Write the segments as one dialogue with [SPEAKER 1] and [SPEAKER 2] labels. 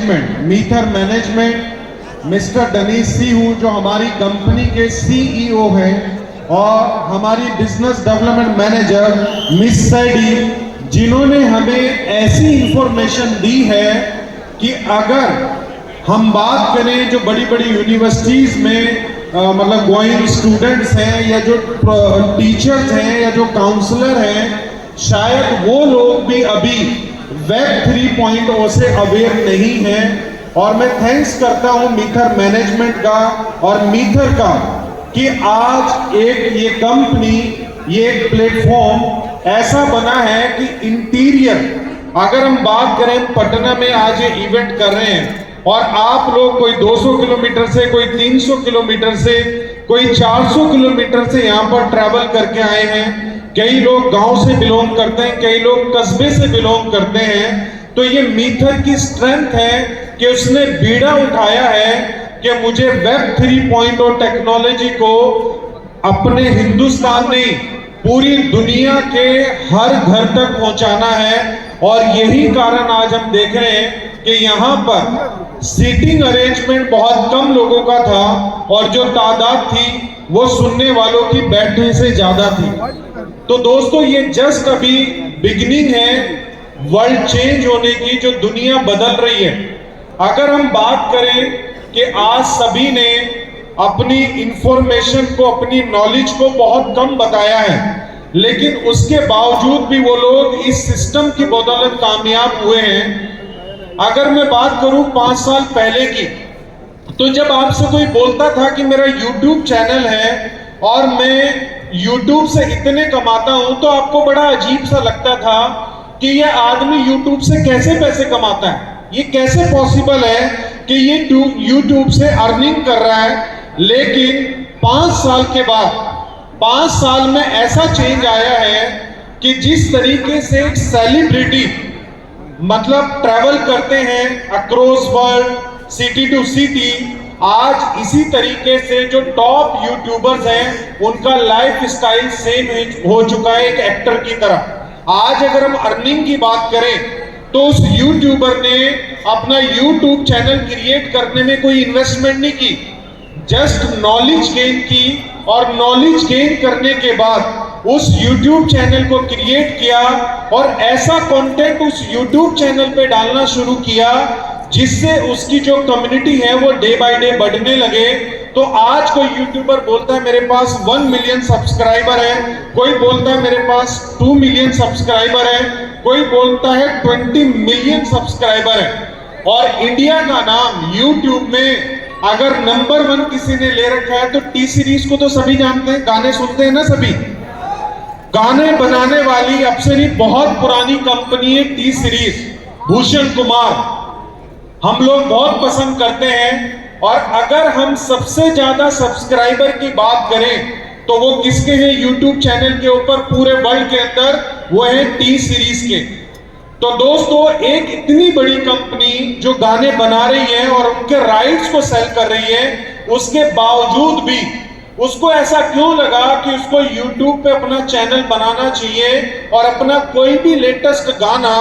[SPEAKER 1] Management, मीथर management, mister डनीश सी हूँ जो हमारी कंपनी के CEO हैं, और हमारी बिजनेस डेवलपमेंट मैनेजर मिस सैडी, जिन्होंने हमें ऐसी इंफॉर्मेशन दी है कि अगर हम बात करें जो बड़ी बड़ी यूनिवर्सिटीज़ में मतलब गोइंग स्टूडेंट्स हैं या जो टीचर्स हैं या जो काउंसलर हैं, शायद वो लोग भी अभी वेब 3.0 से अवेयर नहीं हैं। और मैं थैंक्स करता हूं मीथर मैनेजमेंट का और मीथर का कि आज एक ये कंपनी, ये एक प्लेटफॉर्म ऐसा बना है कि इंटीरियर, अगर हम बात करें पटना में आज ये इवेंट कर रहे हैं और आप लोग कोई 200 किलोमीटर से, कोई 300 किलोमीटर से, कोई 400 किलोमीटर से यहाँ पर ट्रैवल करके आए हैं। कई लोग गांव से बिलोंग करते हैं, कई लोग कस्बे से बिलोंग करते हैं। तो ये मीथर की स्ट्रेंथ है कि उसने बीड़ा उठाया है कि मुझे वेब 3.0 टेक्नोलॉजी को अपने हिंदुस्तान नहीं, पूरी दुनिया के हर घर तक पहुंचाना है। और यही कारण आज हम देख रहे हैं कि यहाँ पर सीटिंग अरेंजमेंट बहुत कम लोगों का था और जो तादाद थी वो सुनने वालों की बैठने से ज्यादा थी। तो दोस्तों, ये जस्ट अभी बिगिनिंग है वर्ल्ड चेंज होने की, जो दुनिया बदल रही है। अगर हम बात करें कि आज सभी ने अपनी इंफॉर्मेशन को, अपनी नॉलेज को बहुत कम बताया है, लेकिन उसके बावजूद भी वो लोग इस सिस्टम की बदौलत कामयाब हुए हैं। अगर मैं बात करूं 5 साल पहले की, तो जब आपसे कोई बोलता था कि मेरा YouTube चैनल है और मैं YouTube से इतने कमाता हूं, तो आपको बड़ा अजीब सा लगता था कि यह आदमी YouTube से कैसे पैसे कमाता है, ये कैसे पॉसिबल है कि ये YouTube से अर्निंग कर रहा है। लेकिन 5 साल के बाद, 5 साल में ऐसा चेंज आया है कि जिस तरीके से एक सेलिब्रिटी मतलब ट्रैवल करते हैं across world, city to city, आज इसी तरीके से जो टॉप यूट्यूबर्स हैं उनका लाइफ स्टाइल सेम हो चुका है एक एक्टर की तरह। आज अगर हम अर्निंग की बात करें तो उस यूट्यूबर ने अपना यूट्यूब चैनल क्रिएट करने में कोई इन्वेस्टमेंट नहीं की, जस्ट नॉलेज गेन की, और नॉलेज गेन करने के बाद उस YouTube चैनल को क्रिएट किया और ऐसा कंटेंट उस YouTube चैनल पे डालना शुरू किया जिससे उसकी जो कम्युनिटी है वो डे बाय डे बढ़ने लगे। तो आज कोई यूट्यूबर बोलता है मेरे पास 1 मिलियन सब्सक्राइबर है, कोई बोलता है मेरे पास 2 मिलियन सब्सक्राइबर है, कोई बोलता है 20 मिलियन सब्सक्राइबर है। और इंडिया का नाम यूट्यूब में अगर नंबर 1 किसी ने ले रखा है तो टी सीरीज को तो सभी जानते हैं, गाने सुनते हैं ना सभी। गाने बनाने वाली अब से नहीं बहुत पुरानी कंपनी है टी सीरीज, भूषण कुमार, हम लोग बहुत पसंद करते हैं। और अगर हम सबसे ज्यादा सब्सक्राइबर की बात करें तो वो किसके हैं YouTube चैनल के ऊपर पूरे वर्ल्ड के अंदर, वो है टी सीरीज के। तो दोस्तों, एक इतनी बड़ी कंपनी जो गाने बना रही है और उनके राइट्स को सेल कर रही है, उसके बावजूद भी उसको ऐसा क्यों लगा कि उसको YouTube पे अपना चैनल बनाना चाहिए और अपना कोई भी लेटेस्ट गाना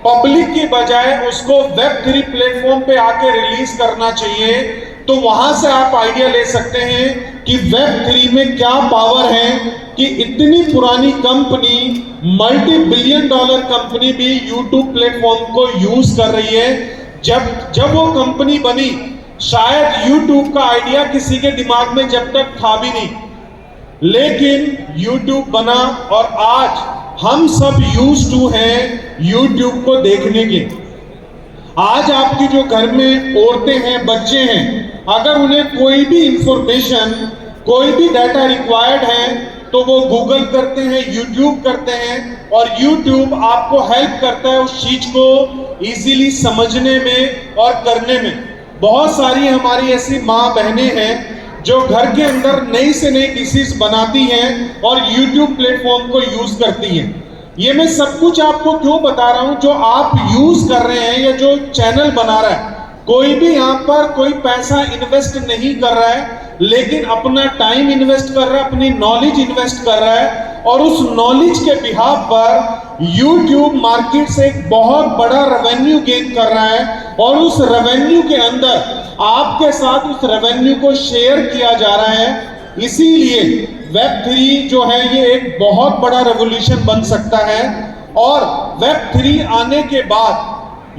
[SPEAKER 1] पब्लिक की बजाय उसको वेब 3 प्लेटफॉर्म पे आके रिलीज करना चाहिए। तो वहां से आप आइडिया ले सकते हैं कि वेब 3 में क्या पावर है कि इतनी पुरानी company, multi billion dollar company भी YouTube प्लेटफॉर्म को यूज कर रही है। जब वो कंपनी बनी, शायद YouTube का आइडिया किसी के दिमाग में जब तक था भी नहीं, लेकिन YouTube बना और आज हम सब यूज टू हैं YouTube को देखने के। आज आपकी जो घर में औरतें हैं, बच्चे हैं, अगर उन्हें कोई भी इंफॉर्मेशन, कोई भी डाटा रिक्वायर्ड है तो वो गूगल करते हैं, YouTube करते हैं, और YouTube आपको हेल्प करता है उस चीज को इजीली समझने में और करने में। बहुत सारी हमारी ऐसी माँ बहनें हैं जो घर के अंदर नई से नई डिशेस बनाती हैं और YouTube प्लेटफॉर्म को यूज करती हैं। ये मैं सब कुछ आपको क्यों बता रहा हूं, जो आप यूज कर रहे हैं या जो चैनल बना रहा है, कोई भी यहाँ पर कोई पैसा इन्वेस्ट नहीं कर रहा है, लेकिन अपना टाइम इन्वेस्ट कर रहा है, अपनी नॉलेज इन्वेस्ट कर रहा है। और उस नॉलेज के बिहाफ पर YouTube मार्केट से एक बहुत बड़ा रेवेन्यू गेन कर रहा है और उस रेवेन्यू के अंदर आपके साथ उस रेवेन्यू को शेयर किया जा रहा है। इसीलिए Web3 जो है ये एक बहुत बड़ा रेवोल्यूशन बन सकता है और Web3 आने के बाद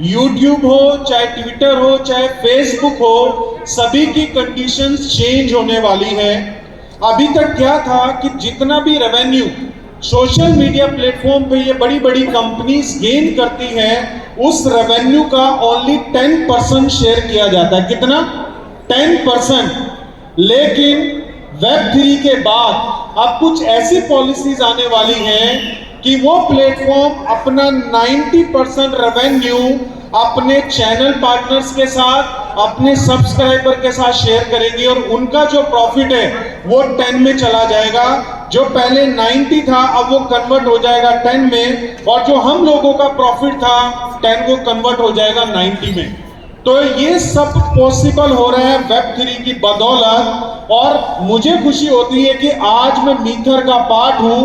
[SPEAKER 1] YouTube हो, चाहे ट्विटर हो, चाहे फेसबुक हो, सभी की कंडीशंस चेंज होने वाली है। अभी तक क्या था कि जितना भी रेवेन्यू सोशल मीडिया प्लेटफॉर्म पे ये बड़ी बड़ी कंपनीज गेन करती हैं, उस रेवेन्यू का ओनली 10% शेयर किया जाता है। कितना? 10%। लेकिन Web3 के बाद अब कुछ ऐसी पॉलिसीज आने वाली हैं कि वो प्लेटफॉर्म अपना 90% रेवेन्यू अपने चैनल पार्टनर्स के साथ, अपने सब्सक्राइबर के साथ शेयर करेगी और उनका जो प्रॉफिट है वो 10 में चला जाएगा। जो पहले 90 था अब वो कन्वर्ट हो जाएगा 10 में, और जो हम लोगों का प्रॉफिट था 10 वो कन्वर्ट हो जाएगा 90 में। तो ये सब पॉसिबल हो रहा है Web3 की बदौलत, और मुझे खुशी होती है कि आज मैं मीथर का पार्ट हूं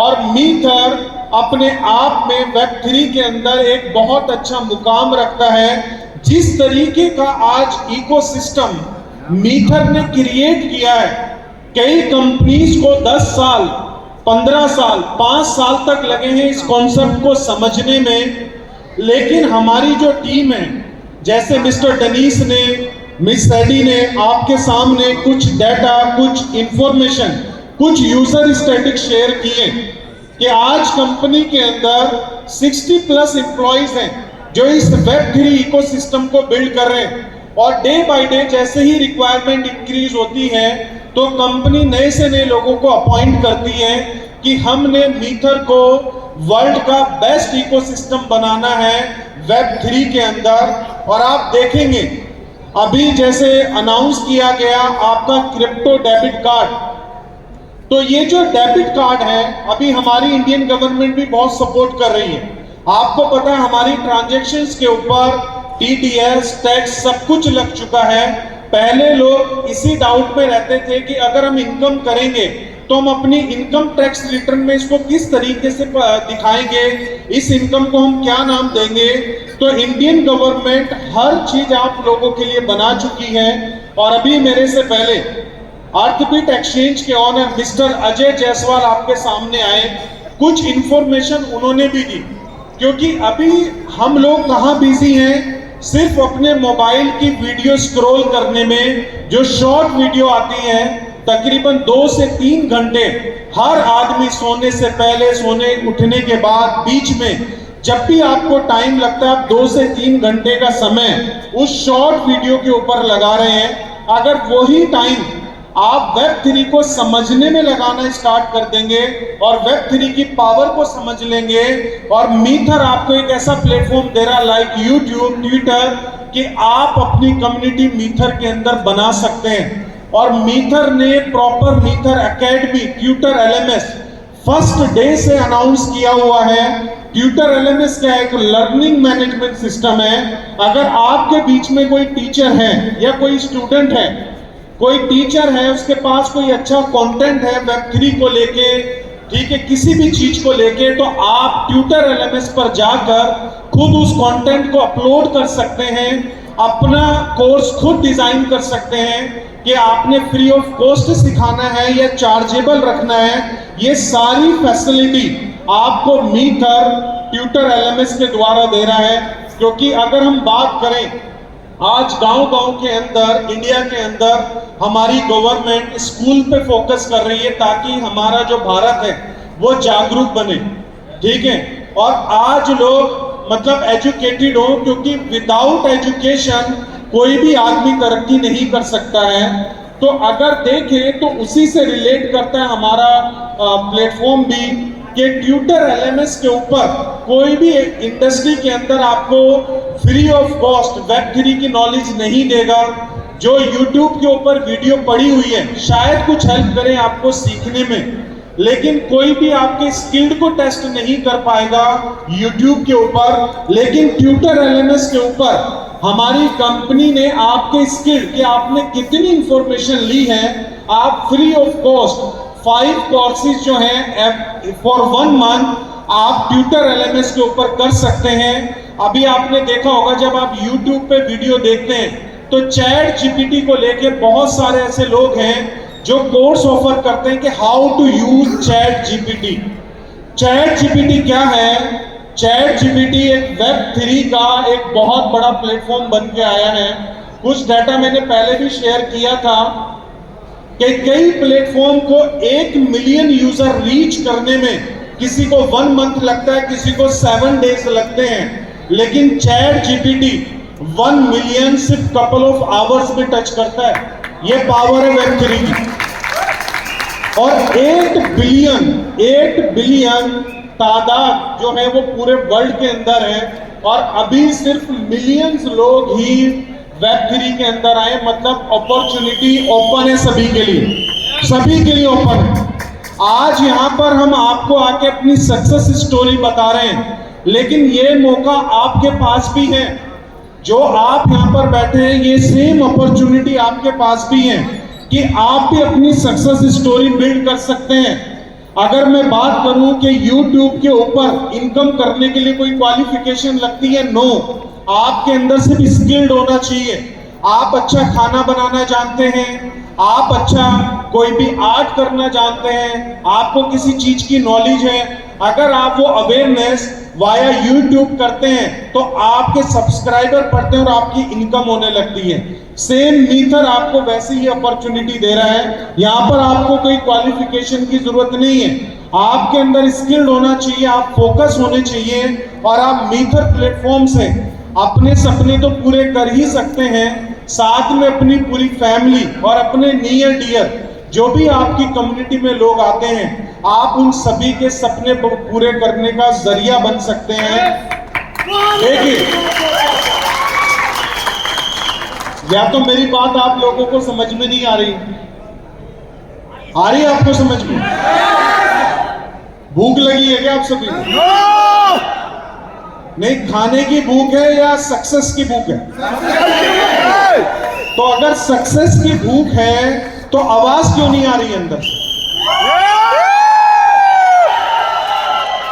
[SPEAKER 1] और मीथर अपने आप में Web3 के अंदर एक बहुत अच्छा मुकाम रखता है। जिस तरीके का आज इकोसिस्टम मीथर ने क्रिएट किया है, कई कंपनीज को 10 साल, 15 साल, 5 साल तक लगे हैं इस कॉन्सेप्ट को समझने में, लेकिन हमारी जो टीम है, जैसे मिस्टर डनीस ने, मिस सैडी ने आपके सामने कुछ डाटा, कुछ इंफॉर्मेशन, कुछ यूजर स्टैटिक शेयर किए कि आज कंपनी के अंदर 60+ एम्प्लॉइज हैं जो इस Web3 इकोसिस्टम को बिल्ड कर रहे हैं। और डे बाय डे जैसे ही रिक्वायरमेंट इंक्रीज होती है तो कंपनी नए से नए लोगों को अपॉइंट करती है कि हमने मीथर को वर्ल्ड का बेस्ट इकोसिस्टम बनाना है Web3 के अंदर। और आप देखेंगे अभी जैसे अनाउंस किया गया आपका क्रिप्टो डेबिट कार्ड, तो ये जो डेबिट कार्ड है अभी हमारी इंडियन गवर्नमेंट भी बहुत सपोर्ट कर रही है। आपको पता है हमारी ट्रांजैक्शंस के ऊपर TDS टैक्स सब कुछ लग चुका है। पहले लोग इसी डाउट में रहते थे कि अगर हम इनकम करेंगे तो हम अपनी इनकम टैक्स रिटर्न में इसको किस तरीके से दिखाएंगे, इस इनकम को हम क्या नाम देंगे। तो इंडियन गवर्नमेंट हर चीज आप लोगों के लिए बना चुकी है। और अभी मेरे से पहले अर्थबीट एक्सचेंज के ऑनर मिस्टर अजय जायसवाल आपके सामने आए, कुछ इंफॉर्मेशन उन्होंने भी दी, क्योंकि अभी हम लोग कहाँ बिजी हैं, सिर्फ अपने मोबाइल की वीडियो स्क्रॉल करने में। जो शॉर्ट वीडियो आती है तकरीबन 2 से 3 घंटे हर आदमी सोने से पहले, सोने उठने के बाद, बीच में जब भी आपको टाइम लगता है आप 2 से 3 घंटे का समय उस शॉर्ट वीडियो के ऊपर लगा रहे हैं। अगर वही टाइम आप Web3 को समझने में लगाना स्टार्ट कर देंगे और Web3 की पावर को समझ लेंगे, और मीथर आपको एक ऐसा प्लेटफॉर्म दे रहा है लाइक YouTube, ट्विटर, कि आप अपनी कम्युनिटी मीथर के अंदर बना सकते हैं। और मीथर ने प्रॉपर मीथर academy tutor LMS first day से अनाउंस किया हुआ है। ट्यूटर LMS क्या है? एक लर्निंग मैनेजमेंट सिस्टम है। अगर आपके बीच में कोई टीचर है या कोई स्टूडेंट है, कोई टीचर है, उसके पास कोई अच्छा कंटेंट है Web3 को लेके, ठीक है, किसी भी चीज को लेके, तो आप ट्यूटर LMS पर जाकर खुद उस कंटेंट को अपलोड कर सकते हैं, अपना कोर्स खुद डिजाइन कर सकते हैं कि आपने फ्री ऑफ कॉस्ट सिखाना है या चार्जेबल रखना है। ये सारी फैसिलिटी आपको मीथर ट्यूटर LMS के द्वारा दे रहा है। क्योंकि अगर हम बात करें आज गांव-गांव के अंदर, इंडिया के अंदर हमारी गवर्नमेंट स्कूल पे फोकस कर रही है ताकि हमारा जो भारत है वो जागरूक बने, ठीक है, और आज लोग मतलब एजुकेटेड हो, क्योंकि विदाउट एजुकेशन कोई भी आदमी तरक्की नहीं कर सकता है। तो अगर देखें तो उसी से रिलेट करता है हमारा प्लेटफॉर्म भी, कि ट्यूटर LMS के ऊपर कोई भी इंडस्ट्री के अंदर आपको फ्री ऑफ कॉस्ट Web3 की नॉलेज नहीं देगा। जो YouTube के ऊपर वीडियो पड़ी हुई है शायद कुछ हेल्प करें आपको सीखने में, लेकिन कोई भी आपके स्किल्ड को टेस्ट नहीं कर पाएगा YouTube के ऊपर। लेकिन ट्यूटर LMS के ऊपर हमारी कंपनी ने आपके स्किल कि आपने कितनी इंफॉर्मेशन ली है, आप फ्री ऑफ कॉस्ट 5 कोर्सेज जो हैं फॉर 1 मंथ आप ट्यूटर LMS के ऊपर कर सकते हैं। अभी आपने देखा होगा जब आप YouTube पे वीडियो देखते हैं तो चैट GPT को लेके बहुत सारे ऐसे लोग हैं जो कोर्स ऑफर करते हैं कि how to use chat GPT। Chat GPT क्या है? चैट GPT एक Web3 का एक बहुत बड़ा प्लेटफॉर्म बन के आया है। कुछ डाटा मैंने पहले भी शेयर किया था कि कई प्लेटफॉर्म को 1 मिलियन यूजर रीच करने में किसी को 1 मंथ लगता है, किसी को 7 डेज लगते हैं, लेकिन चैट GPT 1 मिलियन सिर्फ कपल ऑफ आवर्स में टच करता है। ये पावर है Web3 की। और 8 बिलियन तादाद जो है वो पूरे वर्ल्ड के अंदर है, और अभी सिर्फ मिलियंस लोग ही Web3 के अंदर आए। मतलब अपॉर्चुनिटी ओपन है सभी के लिए ओपन है। आज यहाँ पर हम आपको आके अपनी सक्सेस स्टोरी बता रहे हैं, लेकिन ये मौका आपके पास भी है। जो आप यहाँ पर बैठे हैं, ये सेम अपॉर्चुनिटी आपके पास भी है कि आप भी अपनी सक्सेस स्टोरी बिल्ड कर सकते हैं। अगर मैं बात करूं कि YouTube के ऊपर इनकम करने के लिए कोई क्वालिफिकेशन लगती है? नो। आपके अंदर सिर्फ स्किल्ड होना चाहिए। आप अच्छा खाना बनाना जानते हैं, आप अच्छा कोई भी आर्ट करना जानते हैं, आपको किसी चीज की नॉलेज है, अगर आप वो अवेयरनेस वाया YouTube करते हैं तो आपके सब्सक्राइबर बढ़ते हैं और आपकी इनकम होने लगती है। सेम मीथर आपको वैसे ही अपॉर्चुनिटी दे रहा है। यहाँ पर आपको कोई क्वालिफिकेशन की जरूरत नहीं है, आपके अंदर स्किल्ड होना चाहिए, आप फोकस होने चाहिए, और आप मीथर प्लेटफॉर्म से अपने सपने तो पूरे कर ही सकते हैं, साथ में अपनी पूरी फैमिली और अपने नियर डियर जो भी आपकी कम्युनिटी में लोग आते हैं, आप उन सभी के सपने पूरे करने का जरिया बन सकते हैं। देखिए, या तो मेरी बात आप लोगों को समझ में नहीं आ रही है आपको समझ में? भूख लगी है क्या आप सभी को? नहीं, खाने की भूख है या सक्सेस की भूख है? तो अगर सक्सेस की भूख है तो आवाज क्यों नहीं आ रही अंदर से?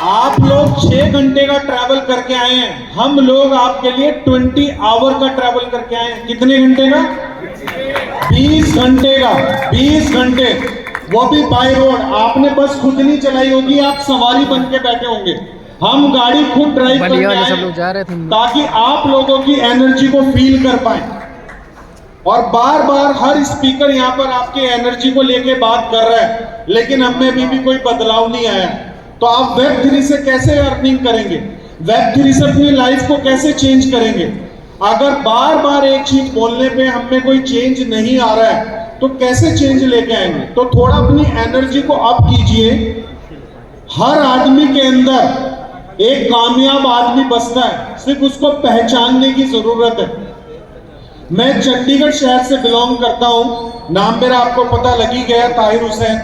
[SPEAKER 1] आप लोग 6 घंटे का ट्रैवल करके आए हैं, हम लोग आपके लिए 20 आवर का ट्रैवल करके आए हैं। कितने घंटे का? 20 घंटे का। 20 घंटे, वो भी बाय रोड। आपने बस खुद नहीं चलाई होगी, आप सवारी बन के बैठे होंगे। हम गाड़ी खुद ड्राइव करके आए सब लोग जा रहे थे, ताकि आप लोगों की एनर्जी को फील कर पाए। और बार बार हर स्पीकर यहाँ पर आपके एनर्जी को लेके बात कर रहा है, लेकिन अब में भी कोई बदलाव नहीं आया। तो आप Web3 से कैसे अर्निंग करेंगे? Web3 से अपनी लाइफ को कैसे चेंज करेंगे? अगर बार बार एक चीज बोलने पे हमें कोई चेंज नहीं आ रहा है तो कैसे चेंज लेके आएंगे? तो थोड़ा अपनी एनर्जी को अप कीजिए। हर आदमी के अंदर एक कामयाब आदमी बसता है, सिर्फ उसको पहचानने की जरूरत है। मैं चंडीगढ़ शहर से बिलोंग करता हूं, नाम मेरा आपको पता लगी गया, ताहिर हुसैन।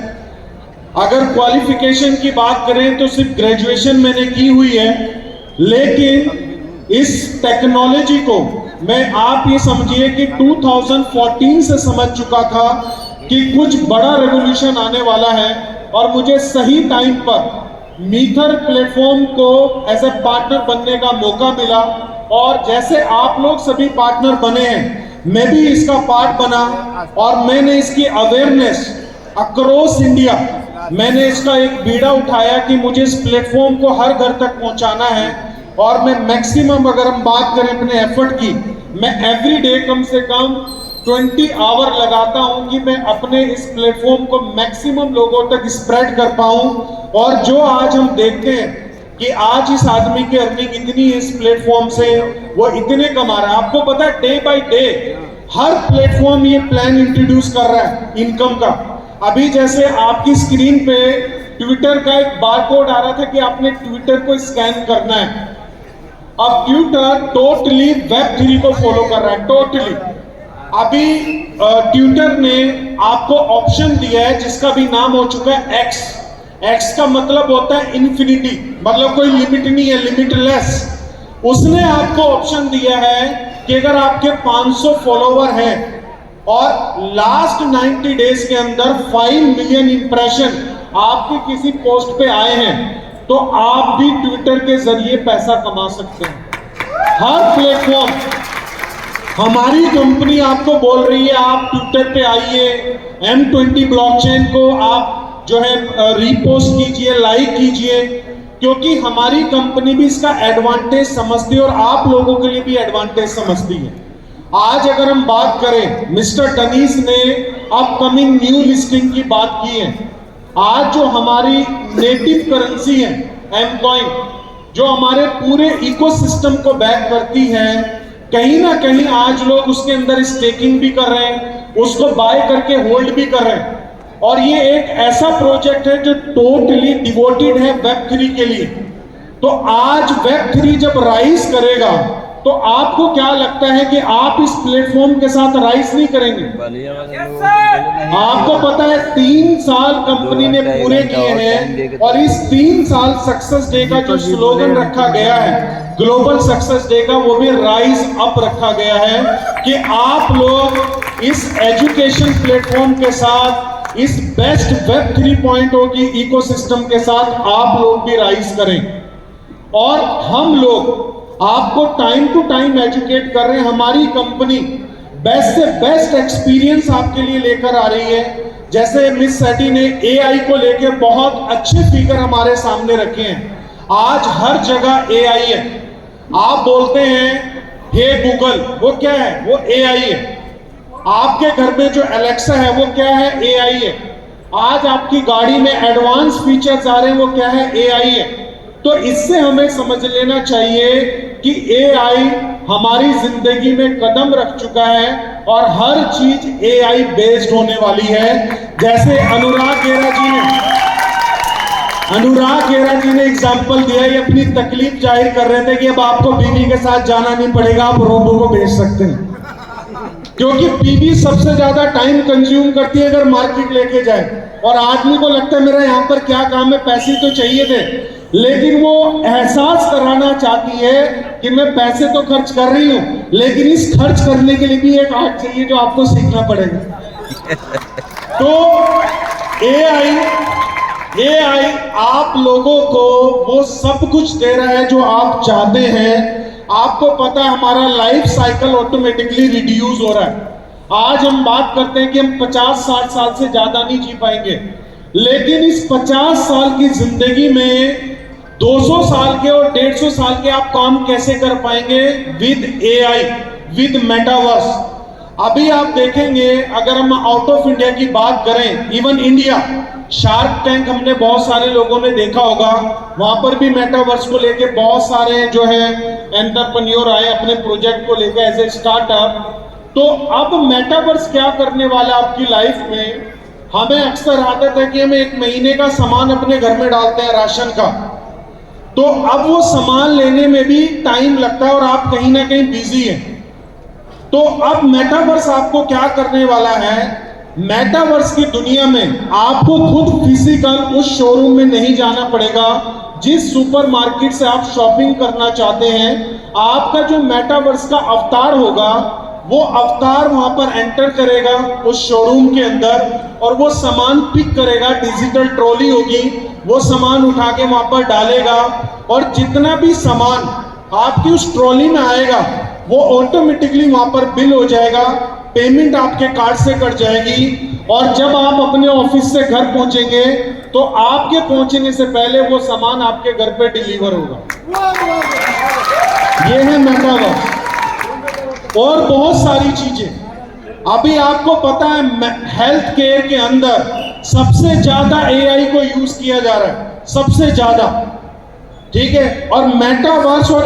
[SPEAKER 1] अगर क्वालिफिकेशन की बात करें तो सिर्फ ग्रेजुएशन मैंने की हुई है, लेकिन इस टेक्नोलॉजी को मैं, आप ये समझिए कि 2014 से समझ चुका था कि कुछ बड़ा रेवोल्यूशन आने वाला है, और मुझे सही टाइम पर मीथर प्लेटफॉर्म को एज ए पार्टनर बनने का मौका मिला। और जैसे आप लोग सभी पार्टनर बने हैं, मैं भी इसका पार्ट बना, और मैंने इसकी अवेयरनेस अक्रॉस इंडिया, मैंने इसका एक बीड़ा उठाया कि मुझे इस प्लेटफॉर्म को हर घर तक पहुंचाना है। और मैं मैक्सिमम, अगर हम बात करें अपने एफर्ट की, मैं एवरी डे कम से कम 20 आवर लगाता हूं कि मैं अपने इस प्लेटफॉर्म को मैक्सिमम लोगों तक स्प्रेड कर पाऊं। और जो आज हम देखते हैं कि आज इस आदमी की अर्निंग इतनी है इस प्लेटफॉर्म से, वो इतने कमा रहा है। आपको पता है, day by day her platform ये प्लान इंट्रोड्यूस कर रहा है इनकम का। अभी जैसे आपकी स्क्रीन पे ट्विटर का एक बारकोड आ रहा था कि आपने ट्विटर को स्कैन करना है। अब ट्विटर टोटली Web3 को फॉलो कर रहा है, टोटली। अभी ट्विटर ने आपको ऑप्शन दिया है जिसका भी नाम हो चुका है एक्स। एक्स का मतलब होता है इन्फिनिटी, मतलब कोई लिमिट नहीं है, लिमिटलेस। उसने आपको ऑप्शन दिया है कि अगर आपके 500 फॉलोवर हैं और लास्ट 90 डेज के अंदर 5 मिलियन इंप्रेशन आपके किसी पोस्ट पे आए हैं, तो आप भी ट्विटर के जरिए पैसा कमा सकते हैं। हर प्लेटफॉर्म हमारी कंपनी आपको बोल रही है आप ट्विटर पे आइए, M20 ब्लॉकचेन को आप जो है रीपोस्ट कीजिए, लाइक कीजिए, क्योंकि हमारी कंपनी भी इसका एडवांटेज समझती है और आप लोगों के लिए भी एडवांटेज समझती है। आज अगर हम बात करें, मिस्टर डनीस ने अपकमिंग न्यू लिस्टिंग की बात की है। आज जो हमारी नेटिव करेंसी है एम कॉइन, जो हमारे पूरे इकोसिस्टम को बैक करती है, कहीं ना कहीं आज लोग उसके अंदर स्टेकिंग भी कर रहे हैं, उसको बाय करके होल्ड भी कर रहे हैं। और ये एक ऐसा प्रोजेक्ट है जो टोटली डिवोटेड है Web3 के लिए। तो आज Web3 जब राइज करेगा, तो आपको क्या लगता है कि आप इस प्लेटफॉर्म के साथ राइज नहीं करेंगे? आपको पता है 3 साल कंपनी ने पूरे किए हैं, और इस 3 साल सक्सेस डे का जो स्लोगन रखा गया है, ग्लोबल सक्सेस डे का, वो भी राइज अप रखा गया है कि आप लोग इस एजुकेशन प्लेटफॉर्म के साथ, इस बेस्ट वेब 3.0 की इकोसिस्टम के साथ आप लोग भी राइज करें। और हम लोग आपको टाइम टू टाइम एजुकेट कर रहे हैं। हमारी कंपनी बेस्ट से बेस्ट एक्सपीरियंस आपके लिए लेकर आ रही है। जैसे मिस सेटी ने AI को लेकर बहुत अच्छे फिगर हमारे सामने रखे हैं। आज हर जगह AI है। आप बोलते हैं हे गूगल, वो क्या है? वो AI है। आपके घर में जो एलेक्सा है वो क्या है? AI है। आज आपकी गाड़ी में एडवांस फीचर्स आ रहे हैं, वो क्या है? AI है। तो इससे हमें समझ लेना चाहिए कि AI हमारी जिंदगी में कदम रख चुका है और हर चीज AI बेस्ड होने वाली है। जैसे अनुराग गेरा जी ने एग्जाम्पल दिया, ये अपनी तकलीफ जाहिर कर रहे थे कि अब आपको बीवी के साथ जाना नहीं पड़ेगा, आप रोबो को भेज सकते हैं, क्योंकि बीवी सबसे ज्यादा टाइम कंज्यूम करती है अगर मार्केट लेके जाए। और आदमी को लगता है मेरा यहाँ पर क्या काम है, पैसे तो चाहिए थे, लेकिन वो एहसास कराना चाहती है कि मैं पैसे तो खर्च कर रही हूँ, लेकिन इस खर्च करने के लिए भी एक आर्ट चाहिए जो आपको सीखना पड़ेगा। तो AI आप लोगों को वो सब कुछ दे रहा है जो आप चाहते हैं। आपको पता है हमारा लाइफ साइकिल ऑटोमेटिकली रिड्यूस हो रहा है। आज हम बात करते हैं कि हम 50-60 साल से ज्यादा नहीं जी पाएंगे, लेकिन इस 50 साल की जिंदगी में 200 साल के और 150 साल के आप काम कैसे कर पाएंगे? With AI, with metaverse. अभी आप देखेंगे, अगर हम आउट ऑफ इंडिया की बात करें, इवन इंडिया, शार्क टैंक हमने बहुत सारे लोगों ने देखा होगा, वहां पर भी मेटावर्स को लेके बहुत सारे जो है एंटरप्रेन्योर आए अपने प्रोजेक्ट को लेकर एज ए स्टार्टअप। तो अब मेटावर्स क्या करने वाला आपकी लाइफ में? हमें अक्सर आदत है कि हम 1 महीने का सामान अपने घर में डालते हैं राशन का, तो अब वो सामान लेने में भी टाइम लगता है और आप कहीं ना कहीं बिजी हैं। तो अब मेटावर्स आपको क्या करने वाला है? मेटावर्स की दुनिया में आपको खुद फिजिकल उस शोरूम में नहीं जाना पड़ेगा जिस सुपरमार्केट से आप शॉपिंग करना चाहते हैं। आपका जो मेटावर्स का अवतार होगा, वो अवतार वहां पर एंटर करेगा उस शोरूम के अंदर और वो सामान पिक करेगा। डिजिटल ट्रॉली होगी, वो सामान उठा के वहां पर डालेगा और जितना भी सामान आपकी उस ट्रॉली में आएगा वो ऑटोमेटिकली वहां पर बिल हो जाएगा, पेमेंट आपके कार्ड से कट जाएगी। और जब आप अपने ऑफिस से घर पहुंचेंगे तो आपके पहुंचने से पहले वो सामान आपके घर पे डिलीवर होगा। ये है मेटावर्स। और बहुत सारी चीजें अभी आपको पता है, हेल्थ केयर के अंदर सबसे ज्यादा AI को यूज किया जा रहा है, सबसे ज्यादा, ठीक है। और मेटावर्स और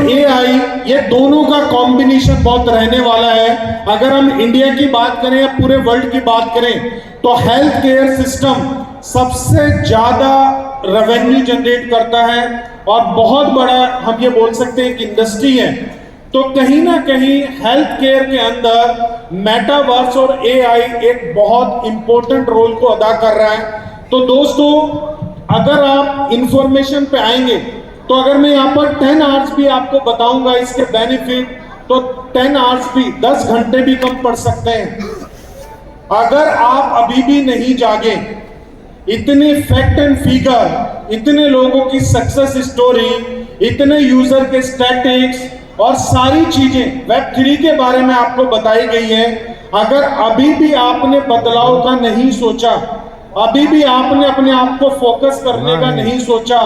[SPEAKER 1] AI ये दोनों का कॉम्बिनेशन बहुत रहने वाला है। अगर हम इंडिया की बात करें या पूरे वर्ल्ड की बात करें, तो हेल्थ केयर सिस्टम सबसे ज्यादा रेवेन्यू जनरेट करता है और बहुत बड़ा हम ये बोल सकते हैं कि इंडस्ट्री है। तो कहीं ना कहीं हेल्थ केयर के अंदर मेटावर्स और AI एक बहुत इंपॉर्टेंट रोल को अदा कर रहा है। तो दोस्तों, अगर आप इंफॉर्मेशन पे आएंगे तो अगर मैं यहाँ पर 10 आवर्स भी आपको बताऊंगा इसके बेनिफिट, तो 10 आवर्स भी, 10 घंटे भी कम पढ़ सकते हैं। अगर आप अभी भी नहीं जागे, इतने फैक्ट एंड फिगर, इतने लोगों की सक्सेस स्टोरी, इतने यूजर के स्टैटिक्स और सारी चीजें वेब3 के बारे में आपको बताई गई है। अगर अभी भी आपने बदलाव का नहीं सोचा, अभी भी आपने अपने आप को फोकस करने का नहीं सोचा,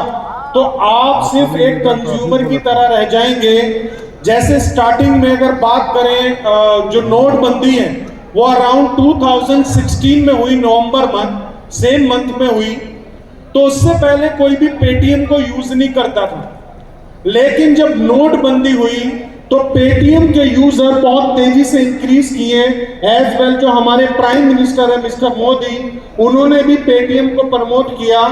[SPEAKER 1] तो आप सिर्फ एक कंज्यूमर की तरह रह जाएंगे। जैसे स्टार्टिंग में अगर बात करें, जो नोटबंदी है वो अराउंड 2016 में हुई, नवंबर मंथ, सेम मंथ में हुई। तो उससे पहले कोई भी पेटीएम को यूज नहीं करता था, लेकिन जब नोटबंदी हुई तो पेटीएम के यूजर बहुत तेजी से इंक्रीज किए। एज वेल जो हमारे प्राइम मिनिस्टर है मिस्टर मोदी, उन्होंने भी पेटीएम को प्रमोट किया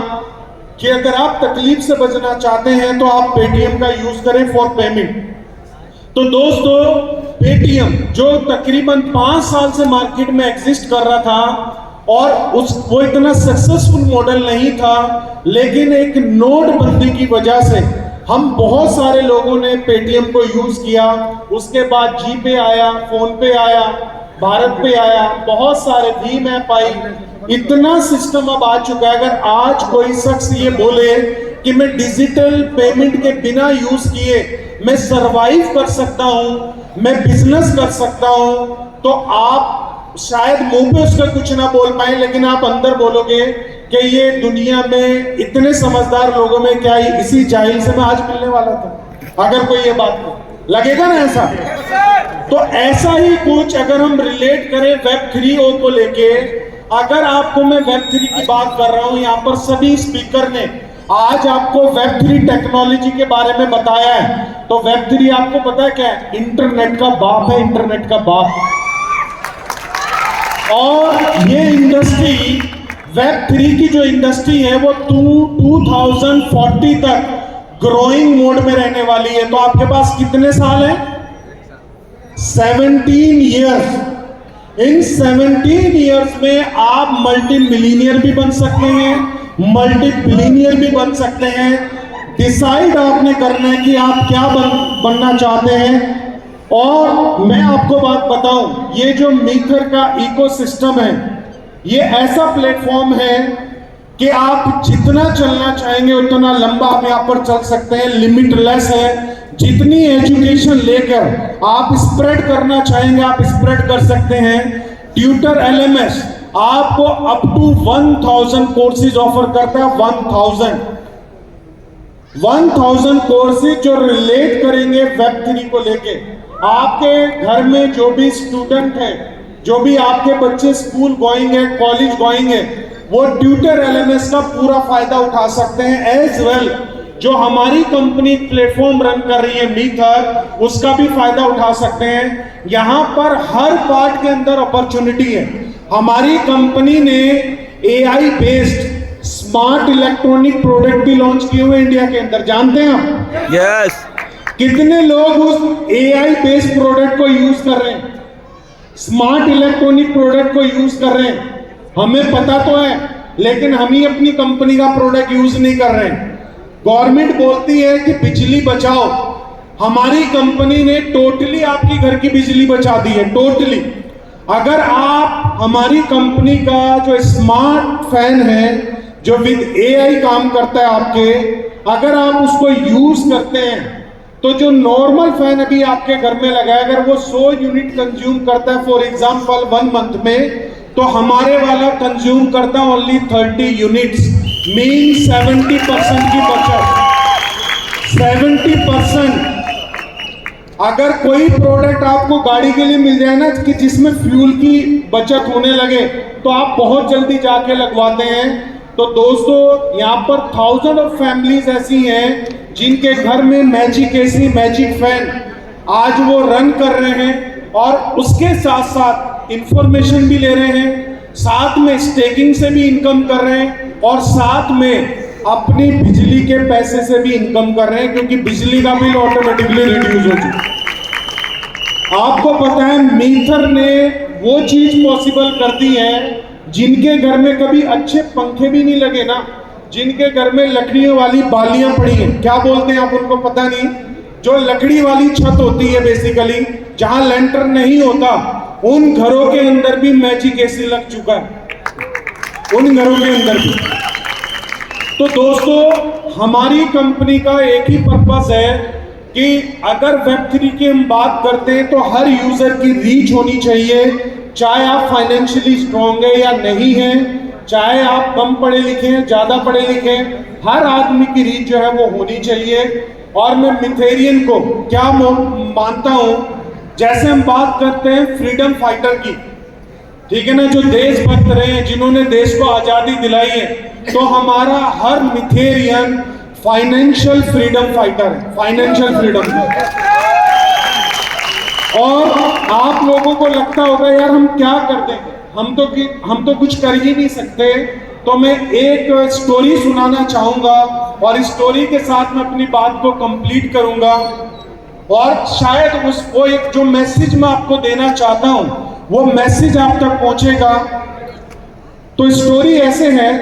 [SPEAKER 1] कि अगर आप तकलीफ से बचना चाहते हैं तो आप पेटीएम का यूज करें फॉर पेमेंट। तो दोस्तों, पेटीएम जो तकरीबन 5 साल से मार्केट में एग्जिस्ट कर रहा था और वो इतना सक्सेसफुल मॉडल नहीं था, लेकिन एक नोटबंदी की वजह से हम बहुत सारे लोगों ने पेटीएम को यूज किया। उसके बाद जीपे आया, फोन पे आया, भारत पे आया, बहुत सारे भीम ऐप आई, इतना सिस्टम अब आ चुका है। अगर आज कोई शख्स ये बोले कि मैं डिजिटल पेमेंट के बिना यूज किए मैं सरवाइव कर सकता हूं, मैं बिजनेस कर सकता हूं, तो आप शायद मुंह पे उसका कुछ ना बोल पाए, लेकिन आप अंदर बोलोगे कि ये दुनिया में इतने समझदार लोगों में क्या इसी जाहिल से मैं आज मिलने वाला था। अगर कोई ये बात को लगेगा ना ऐसा, तो ऐसा ही कुछ अगर हम रिलेट करें वेब3 को लेके। अगर आपको मैं वेब3 की बात कर रहा हूं, यहाँ पर सभी स्पीकर ने आज आपको वेब3 टेक्नोलॉजी के बारे में बताया है। तो वेब3 आपको पता है क्या है? इंटरनेट का बाप है, इंटरनेट का बाप। और ये इंडस्ट्री, वेब3 की जो इंडस्ट्री है वो 2040 तक ग्रोइंग मोड में रहने वाली है। तो आपके पास कितने साल हैं? 17 इयर्स। इन 17 इयर्स में आप मल्टी मिलीनियर भी बन सकते हैं, मल्टी बिलियनियर भी बन सकते हैं। डिसाइड आपने करना है कि आप क्या बनना चाहते हैं। और मैं आपको बात बताऊं, ये जो मीटर का इकोसिस्टम है, ये ऐसा प्लेटफॉर्म है कि आप जितना चलना चाहेंगे उतना लंबा आप यहाँ पर चल सकते हैं, लिमिटलेस है। जितनी एजुकेशन लेकर आप स्प्रेड करना चाहेंगे आप स्प्रेड कर सकते हैं। ट्यूटर एलएमएस आपको अप टू 1000 कोर्सेज ऑफर करता है। 1000 कोर्सेज जो रिलेट करेंगे वेब3 को लेके। आपके घर में जो भी स्टूडेंट है, जो भी आपके बच्चे स्कूल गोइंग है, कॉलेज गोइंग है, वो ट्यूटर एलएमएस का पूरा फायदा उठा सकते हैं। एज वेल जो हमारी कंपनी प्लेटफॉर्म रन कर रही है मीटर, उसका भी फायदा उठा सकते हैं। यहां पर हर पार्ट के अंदर अपॉर्चुनिटी है। हमारी कंपनी ने AI based smart electronic product भी लॉन्च किए हुए इंडिया के अंदर। जानते हैं आप?
[SPEAKER 2] यस।
[SPEAKER 1] कितने लोग उस एआई बेस्ड प्रोडक्ट को यूज कर रहे हैं, स्मार्ट इलेक्ट्रॉनिक प्रोडक्ट को यूज कर रहे हैं? हमें पता तो है, लेकिन हम ही अपनी कंपनी का प्रोडक्ट यूज नहीं कर रहे हैं। गवर्नमेंट बोलती है कि बिजली बचाओ, हमारी कंपनी ने टोटली आपकी घर की बिजली बचा दी है, टोटली। अगर आप हमारी कंपनी का जो स्मार्ट फैन है, जो विद एआई काम करता है आपके, अगर आप उसको यूज करते हैं, तो जो नॉर्मल फैन अभी आपके घर में लगा है, अगर वो 100 यूनिट कंज्यूम करता है फॉर एग्जांपल 1 मंथ में, तो हमारे वाला कंज्यूम करता है ओनली 30 यूनिट्स, मीन 70% की बचत। 70%। अगर कोई प्रोडक्ट आपको गाड़ी के लिए मिल जाए ना कि जिसमें फ्यूल की बचत होने लगे, तो आप बहुत जल्दी जाके लगवाते हैं। तो दोस्तों, यहाँ पर 1000 ऑफ फैमिलीज ऐसी हैं जिनके घर में मैजिक एसी, मैजिक फैन आज वो रन कर रहे हैं, और उसके साथ साथ इंफॉर्मेशन भी ले रहे हैं, साथ में स्टेकिंग से भी इनकम कर रहे हैं, और साथ में अपनी बिजली के पैसे से भी इनकम कर रहे हैं, क्योंकि बिजली का बिल ऑटोमेटिकली रिड्यूस हो चुका है। आपको पता है मीटर ने वो चीज पॉसिबल कर दी है जिनके घर में कभी अच्छे पंखे भी नहीं लगे ना, जिनके घर में लकड़ियों वाली बालियां पड़ी हैं, क्या बोलते हैं आप उनको? पता नहीं,
[SPEAKER 2] जो लकड़ी वाली छत होती है बेसिकली, जहां लेंटर नहीं होता, उन घरों के अंदर भी मैजिक एसी लग चुका है, उन घरों के अंदर भी। तो दोस्तों, हमारी कंपनी का एक ही पर्पस है कि अगर Web3 की हम बात करते हैं तो हर यूजर की रीच होनी चाहिए, चाहे आप फाइनेंशियली स्ट्रांग है या नहीं है, चाहे आप कम पढ़े लिखे हैं, ज्यादा पढ़े लिखे हैं, हर आदमी की रीच जो है वो होनी चाहिए। और मैं मिथेरियन को क्या मानता हूं, जैसे हम बात करते हैं फ्रीडम फाइटर की, ठीक है ना, जो देशभक्त रहे हैं, जिन्होंने देश को आजादी दिलाई है, तो हमारा हर मिथेरियन फाइनेंशियल फ्रीडम फाइटर है, फाइनेंशियल फ्रीडम। और आप लोगों को लगता होगा यार हम क्या कर देंगे, हम तो कुछ कर ही नहीं सकते। तो मैं एक स्टोरी सुनाना चाहूंगा और इस स्टोरी के साथ मैं अपनी बात को कंप्लीट करूंगा। और शायद वो एक जो मैसेज मैं आपको देना चाहता हूं, वो मैसेज आप तक पहुंचेगा। तो स्टोरी ऐसे है,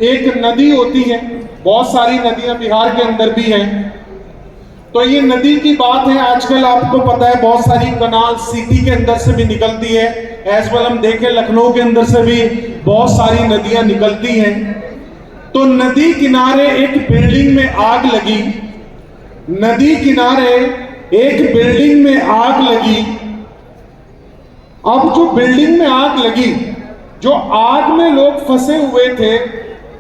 [SPEAKER 2] एक नदी होती है, बहुत सारी नदियां बिहार के अंदर भी हैं। तो ये नदी की बात है, आजकल आपको पता है बहुत सारी कनाल सिटी के अंदर से भी निकलती है, एज वेल हम देखें लखनऊ के अंदर से भी बहुत सारी नदियां निकलती हैं। तो नदी किनारे एक बिल्डिंग में आग लगी, नदी किनारे एक बिल्डिंग में आग लगी। अब जो बिल्डिंग में आग लगी, जो आग में लोग फंसे हुए थे,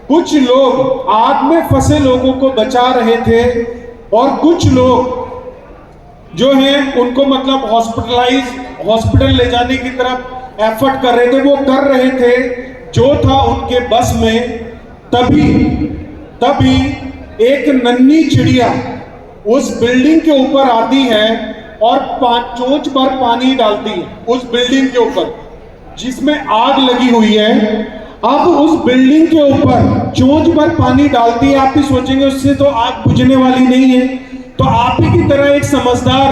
[SPEAKER 2] कुछ लोग आग में फंसे लोगों को बचा रहे थे और कुछ लोग जो हैं उनको मतलब हॉस्पिटल ले जाने की तरफ एफर्ट कर रहे थे, वो कर रहे थे जो था उनके बस में। तभी एक नन्ही चिड़िया उस बिल्डिंग के ऊपर आती है और चोंच भर पानी डालती है उस बिल्डिंग के ऊपर जिसमें आग लगी हुई है। अब उस बिल्डिंग के ऊपर चोंच भर पानी डालती है। आप भी सोचेंगे उससे तो आग बुझने वाली नहीं है, तो आप ही की तरह एक समझदार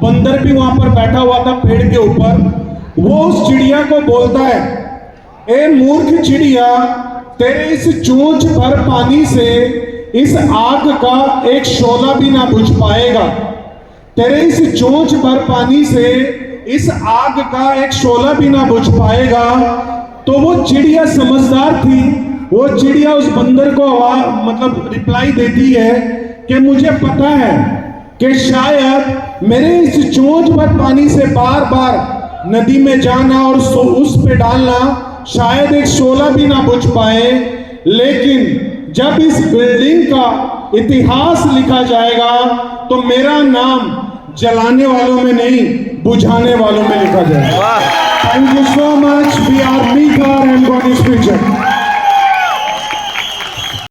[SPEAKER 2] बंदर भी वहां पर बैठा हुआ था पेड़ के ऊपर। वो उस चिड़िया को बोलता है, ए मूर्ख चिड़िया, तेरे इस चोंच भर पानी से इस आग का एक शोला भी ना बुझ पाएगा, तेरे इस चोंच भर पानी से इस आग का एक शोला भी ना बुझ पाएगा। तो वो चिड़िया समझदार थी, वो चिड़िया उस बंदर को मतलब रिप्लाई देती है कि मुझे पता है कि शायद मेरे इस चोंच भर पानी से बार बार नदी में जाना और उस पे डालना शायद एक शोला भी ना बुझ पाए, लेकिन जब इस बिल्डिंग का इतिहास लिखा जाएगा तो मेरा नाम जलाने वालों में नहीं, बुझाने वालों में लिखा जाएगा। Thank you so much. We are meeker and God is future.